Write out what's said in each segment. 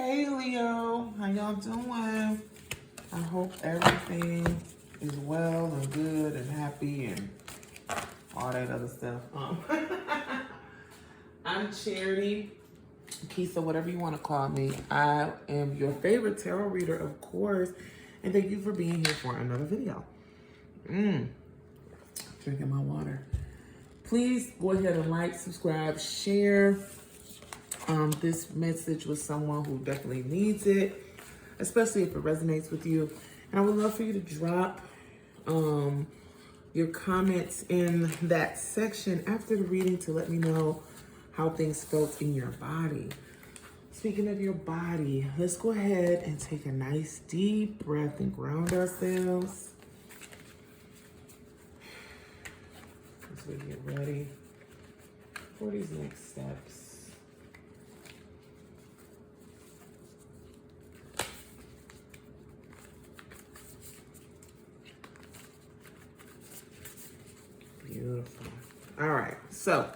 Hey Leo, how y'all doing? I hope everything is well and good and happy and all that other stuff. I'm Charity, Kisa, whatever you want to call me. I am your favorite tarot reader, of course, and thank you for being here for another video. Drinking my water. Please go ahead and like, subscribe, share this message with someone who definitely needs it, especially if it resonates with you. And I would love for you to drop your comments in that section after the reading to let me know how things felt in your body. Speaking of your body, let's go ahead and take a nice deep breath and ground ourselves as we get ready for these next steps. Beautiful. All right. So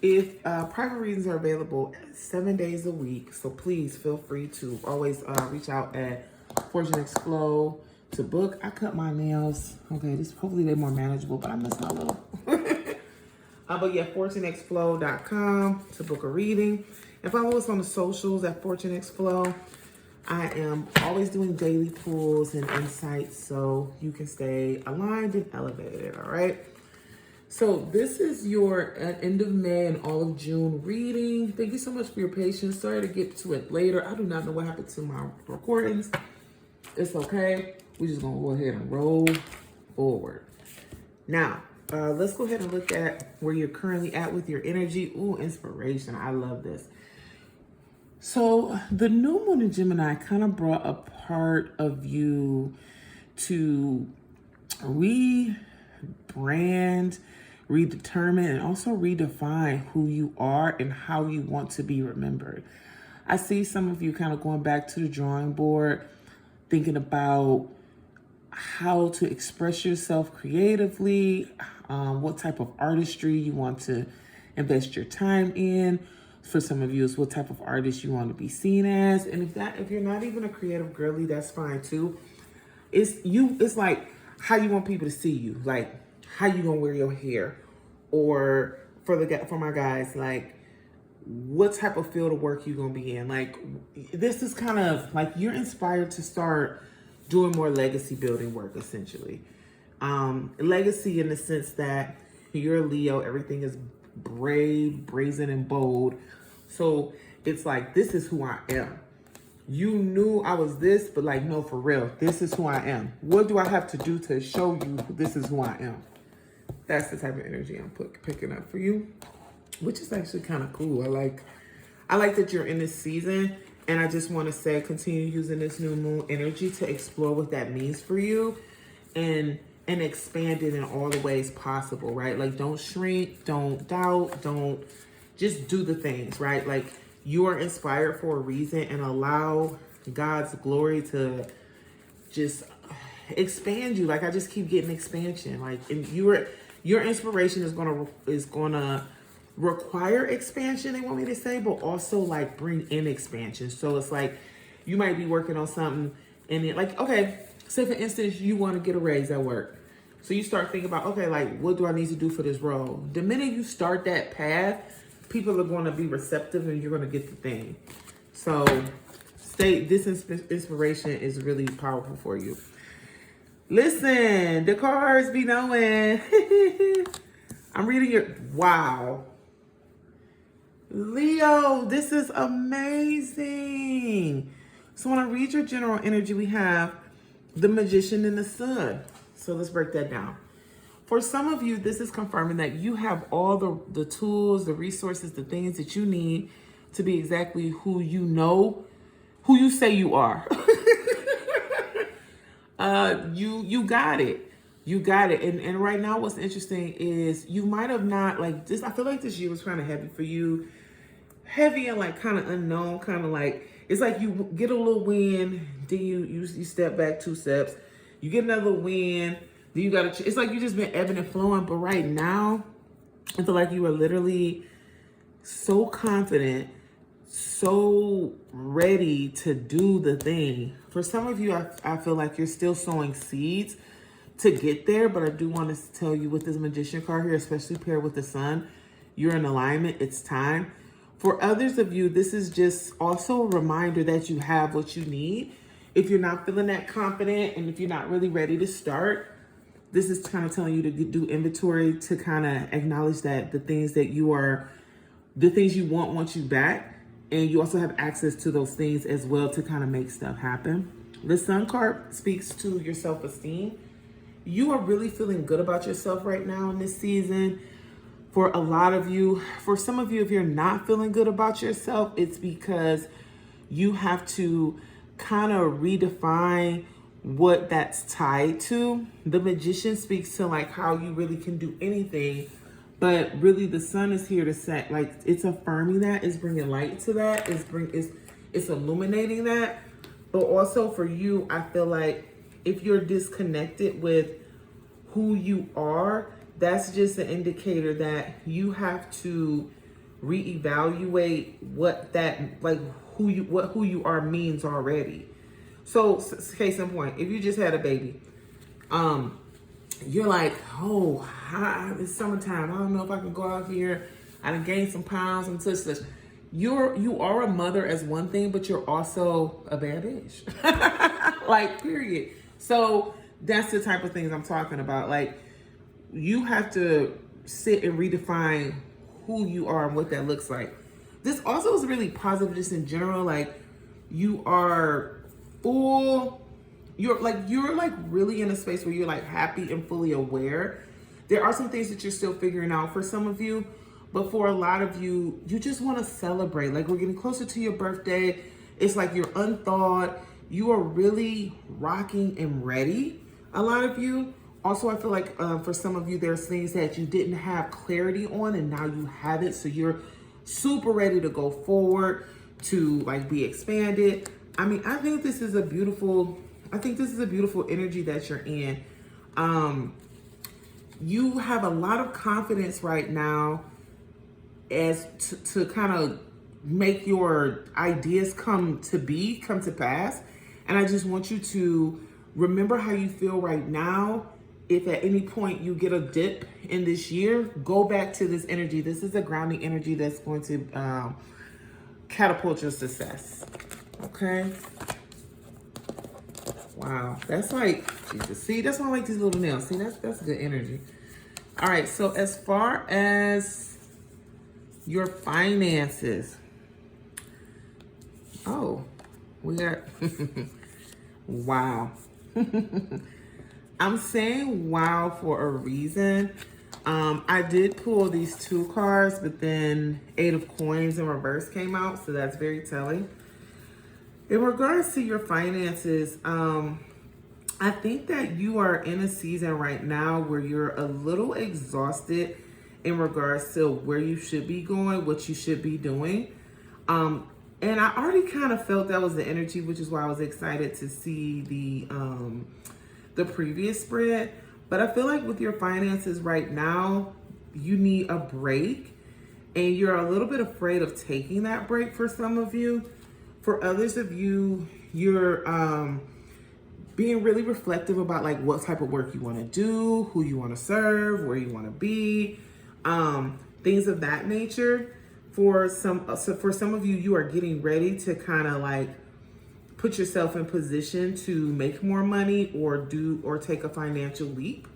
if private readings are available 7 days a week, so please feel free to always reach out at Fortune X Flow to book. I cut my nails. Okay, this hopefully they're more manageable, but I'm missing a little. But yeah, fortunexflow.com to book a reading. And follow us on the socials at Fortune X Flow. I am always doing daily pulls and insights so you can stay aligned and elevated, all right? So this is your end of May and all of June reading. Thank you so much for your patience. Sorry to get to it later. I do not know what happened to my recordings. It's okay. We're just going to go ahead and roll forward. Now, let's go ahead and look at where you're currently at with your energy. Ooh, inspiration. I love this. So the new moon in Gemini kind of brought a part of you to rebrand, redetermine, and also redefine who you are and how you want to be remembered. I see some of you kind of going back to the drawing board, thinking about how to express yourself creatively, what type of artistry you want to invest your time in. For some of you, it's what type of artist you want to be seen as. And if you're not even a creative girly, that's fine too. It's like how you want people to see you, like how you gonna wear your hair, or for my guys, like what type of field of work you gonna be in. Like this is kind of like you're inspired to start doing more legacy building work, essentially. Legacy in the sense that you're a Leo, everything is brave, brazen, and bold. So it's like, this is who I am. You knew I was this, but like, no, for real, this is who I am. What do I have to do to show you this is who I am? That's the type of energy I'm picking up for you, which is actually kind of cool. I like that you're in this season, and I just want to say, continue using this new moon energy to explore what that means for you and expand it in all the ways possible, right? Like, don't shrink, don't doubt, don't just do the things, right? Like, you are inspired for a reason, and allow God's glory to just expand you. Like, I just keep getting expansion. Like, and your inspiration is gonna require expansion, they want me to say, but also like bring in expansion. So it's like you might be working on something, and it, like, okay, say for instance, you want to get a raise at work. So you start thinking about, okay, like, what do I need to do for this role? The minute you start that path, people are going to be receptive and you're going to get the thing. So this inspiration is really powerful for you. Listen, the cards be knowing. I'm reading your, wow. Leo, this is amazing. So when I read your general energy, we have the Magician and the Sun. So let's break that down. For some of you, this is confirming that you have all the tools, the resources, the things that you need to be exactly who you know, who you say you are. You got it. You got it. And right now, what's interesting is you might have not, like, this, I feel like this year was kind of heavy for you. Heavy and like kind of unknown, kind of like, it's like you get a little win, then you step back 2 steps, you get another win, then you gotta, it's like you just been ebbing and flowing. But right now, I feel like you are literally so confident so ready to do the thing. For some of you, I feel like you're still sowing seeds to get there, but I do want to tell you with this Magician card here, especially paired with the Sun, you're in alignment. It's time. For others of you, this is just also a reminder that you have what you need. If you're not feeling that confident and if you're not really ready to start, this is kind of telling you to do inventory, to kind of acknowledge that the things you want you back. And you also have access to those things as well to kind of make stuff happen. The Sun card speaks to your self-esteem. You are really feeling good about yourself right now in this season. For a lot of you, for some of you, if you're not feeling good about yourself, it's because you have to kind of redefine what that's tied to. The Magician speaks to like how you really can do anything, but really the Sun is here to set, like, it's affirming that, it's bringing light to that, it's illuminating that. But also for you, I feel like if you're disconnected with who you are, that's just an indicator that you have to reevaluate what that, like, who you are means already. So case in point, if you just had a baby, you're like, oh, it's summertime, I don't know if I can go out here, I done gained some pounds and such. You are a mother as one thing, but you're also a bad bitch. Like, period. So that's the type of things I'm talking about. Like, you have to sit and redefine who you are and what that looks like. This also is really positive just in general. Like, you are full, you're like really in a space where you're like happy and fully aware. There are some things that you're still figuring out for some of you, but for a lot of you, you just want to celebrate. Like, we're getting closer to your birthday. It's like you're unthawed. You are really rocking and ready. A lot of you. Also, I feel like for some of you, there's things that you didn't have clarity on and now you have it. So you're super ready to go forward, to like be expanded. I mean, I think this is a beautiful energy that you're in. You have a lot of confidence right now as to kind of make your ideas come to pass. And I just want you to remember how you feel right now. If at any point you get a dip in this year, go back to this energy. This is a grounding energy that's going to catapult your success. Okay? Wow. That's like, Jesus. See, that's why I like these little nails. See, that's good energy. All right. So as far as your finances. Oh, we got, wow. I'm saying wow for a reason. I did pull these 2 cards, but then 8 of coins in reverse came out, so that's very telling. In regards to your finances, I think that you are in a season right now where you're a little exhausted in regards to where you should be going, what you should be doing. And I already kind of felt that was the energy, which is why I was excited to see the previous spread. But I feel like with your finances right now, you need a break, and you're a little bit afraid of taking that break for some of you. For others of you, you're being really reflective about like what type of work you want to do, who you want to serve, where you want to be, things of that nature. For some of you, you are getting ready to kind of like put yourself in position to make more money or take a financial leap.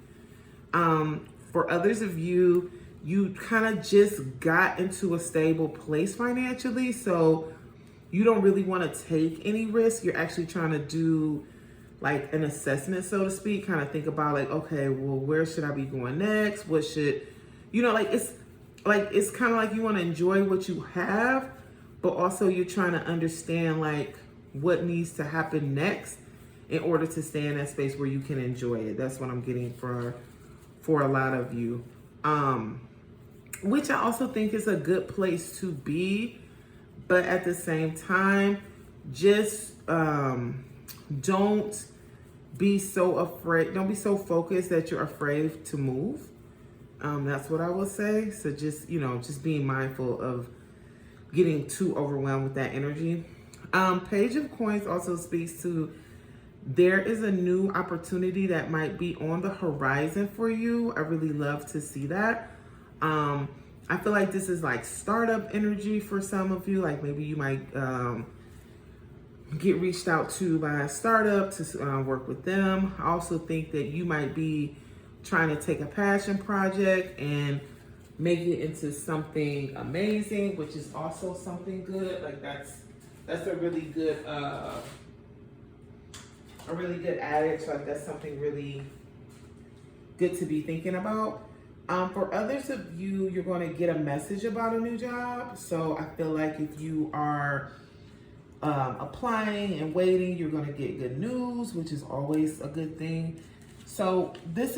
For others of you, you kind of just got into a stable place financially, so you don't really want to take any risk. You're actually trying to do like an assessment, so to speak, kind of think about like, okay, well, where should I be going next? What should, it's kind of like you want to enjoy what you have, but also you're trying to understand like what needs to happen next in order to stay in that space where you can enjoy it. That's what I'm getting for a lot of you. Which I also think is a good place to be, but at the same time, just don't be so afraid. Don't be so focused that you're afraid to move. That's what I will say. So just being mindful of getting too overwhelmed with that energy. Page of Coins also speaks to there is a new opportunity that might be on the horizon for you. I really love to see that. I feel like this is like startup energy for some of you. Like maybe you might get reached out to by a startup to work with them. I also think that you might be trying to take a passion project and make it into something amazing, which is also something good. Like that's a really good adage. Like that's something really good to be thinking about. For others of you, you're going to get a message about a new job. So I feel like if you are applying and waiting, you're going to get good news, which is always a good thing. So this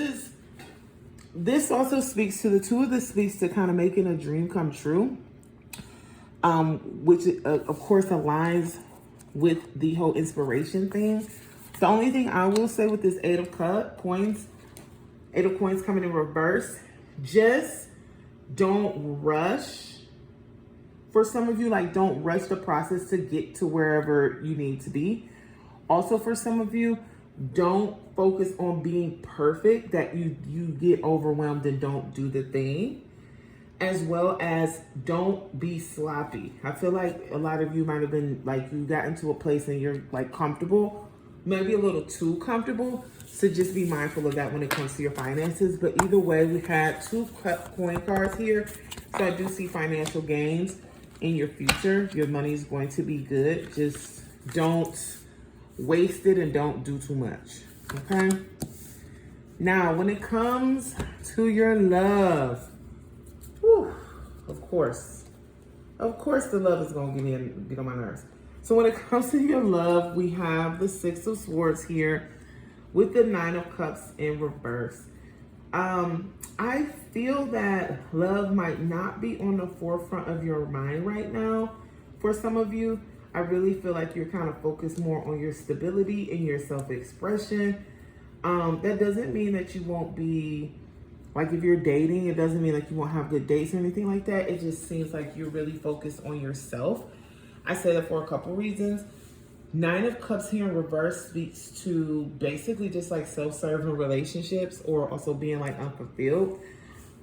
also speaks to the two of this speaks to kind of making a dream come true, which of course aligns with the whole inspiration thing. The only thing I will say with this Eight of Coins coming in reverse, just don't rush. For some of you, like don't rush the process to get to wherever you need to be. Also for some of you, don't focus on being perfect, that you get overwhelmed and don't do the thing. As well as don't be sloppy. I feel like a lot of you might have been like, you got into a place and you're like comfortable, maybe a little too comfortable. So just be mindful of that when it comes to your finances. But either way, we had two coin cards here. So I do see financial gains in your future. Your money is going to be good. Just don't waste it and don't do too much. Okay? Now, when it comes to your love, whew, of course the love is going to get on my nerves. So when it comes to your love, we have the Six of Swords here with the Nine of Cups in reverse. I feel that love might not be on the forefront of your mind right now. For some of you, I really feel like you're kind of focused more on your stability and your self-expression. That doesn't mean that you won't be, like if you're dating, it doesn't mean like you won't have good dates or anything like that. It just seems like you're really focused on yourself. I say that for a couple reasons. Nine of Cups here in reverse speaks to basically just like self-serving relationships or also being like unfulfilled.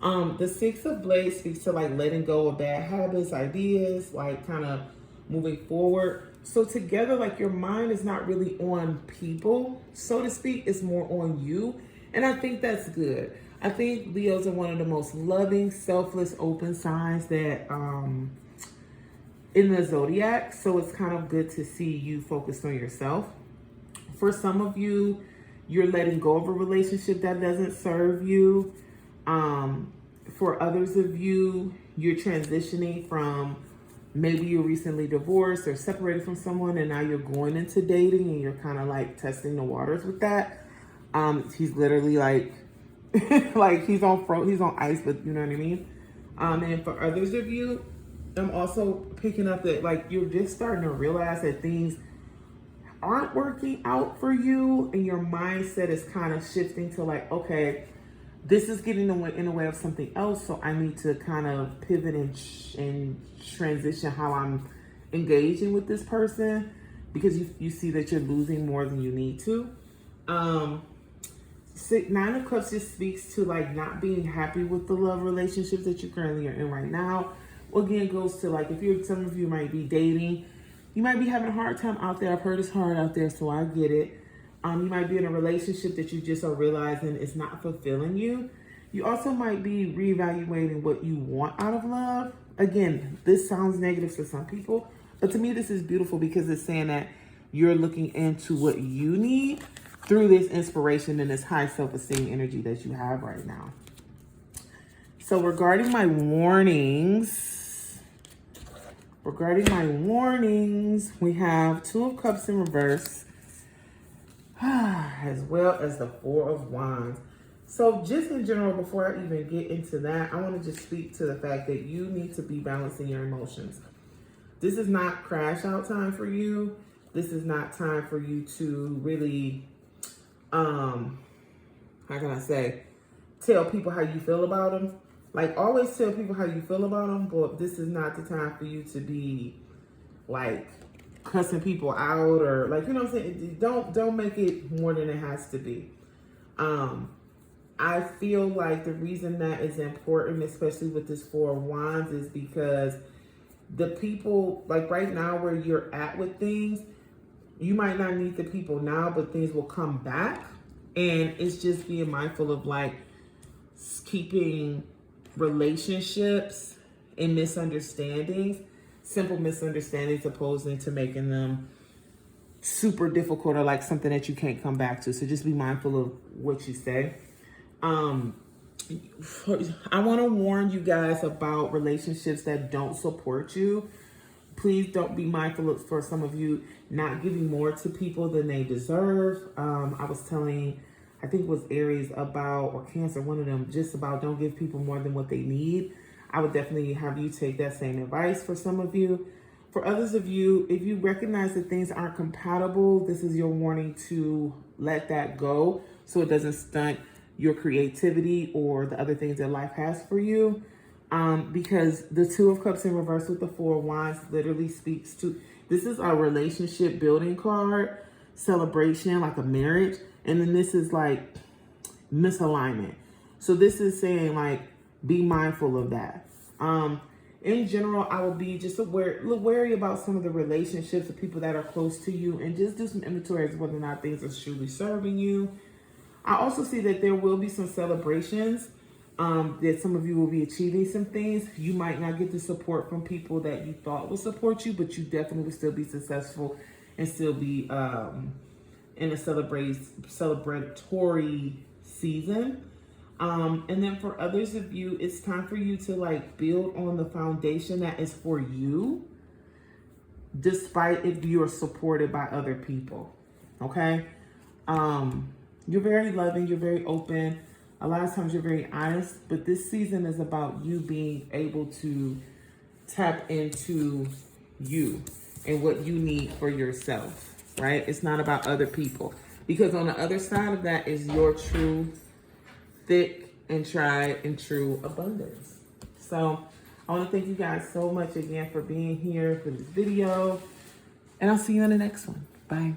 The Six of Blades speaks to like letting go of bad habits, ideas, like kind of moving forward. So together, like your mind is not really on people, so to speak, it's more on you. And I think that's good. I think Leos are one of the most loving, selfless, open signs that in the zodiac. So it's kind of good to see you focused on yourself. For some of you, you're letting go of a relationship that doesn't serve you. For others of you, you're transitioning from maybe you recently divorced or separated from someone and now you're going into dating and you're kind of like testing the waters with that. He's literally like, like he's on ice, but you know what I mean? And for others of you, I'm also picking up that like you're just starting to realize that things aren't working out for you and your mindset is kind of shifting to like, okay, this is getting in the way of something else, so I need to kind of pivot and transition how I'm engaging with this person because you see that you're losing more than you need to. Nine of Cups just speaks to like not being happy with the love relationships that you currently are in right now. Again, it goes to like if some of you might be dating, you might be having a hard time out there. I've heard it's hard out there, so I get it. You might be in a relationship that you just are realizing is not fulfilling you. You also might be reevaluating what you want out of love. Again, this sounds negative to some people, but to me this is beautiful because it's saying that you're looking into what you need through this inspiration and this high self-esteem energy that you have right now. So regarding my warnings, we have Two of Cups in reverse, as well as the Four of Wands. So just in general, before I even get into that, I want to just speak to the fact that you need to be balancing your emotions. This is not crash out time for you. This is not time for you to really, how can I say, tell people how you feel about them. Like, always tell people how you feel about them, but this is not the time for you to be like cussing people out or like, you know what I'm saying? Don't make it more than it has to be. I feel like the reason that is important, especially with this Four of Wands, is because the people, like right now where you're at with things, you might not need the people now, but things will come back. And it's just being mindful of like keeping relationships and misunderstandings, simple misunderstandings, opposing to making them super difficult or like something that you can't come back to. So just be mindful of what you say. I want to warn you guys about relationships that don't support you. Please don't be mindful of, for some of you, not giving more to people than they deserve. I was telling, I think it was Aries about, or Cancer, one of them, just about don't give people more than what they need. I would definitely have you take that same advice for some of you. For others of you, if you recognize that things aren't compatible, this is your warning to let that go so it doesn't stunt your creativity or the other things that life has for you. Because the Two of Cups in reverse with the Four of Wands literally speaks to, this is a relationship building card, celebration, like a marriage. And then this is like misalignment. So this is saying like, be mindful of that. In general, I will be just wary about some of the relationships of people that are close to you and just do some inventory as whether or not things are truly serving you. I also see that there will be some celebrations, that some of you will be achieving some things. You might not get the support from people that you thought would support you, but you definitely will still be successful and still be in a celebratory season. And then for others of you, it's time for you to like build on the foundation that is for you, despite if you're supported by other people. Okay. You're very loving, you're very open. A lot of times you're very honest, but this season is about you being able to tap into you and what you need for yourself, right? It's not about other people, because on the other side of that is your true, thick and tried and true abundance. So I want to thank you guys so much again for being here for this video, and I'll see you in the next one. Bye.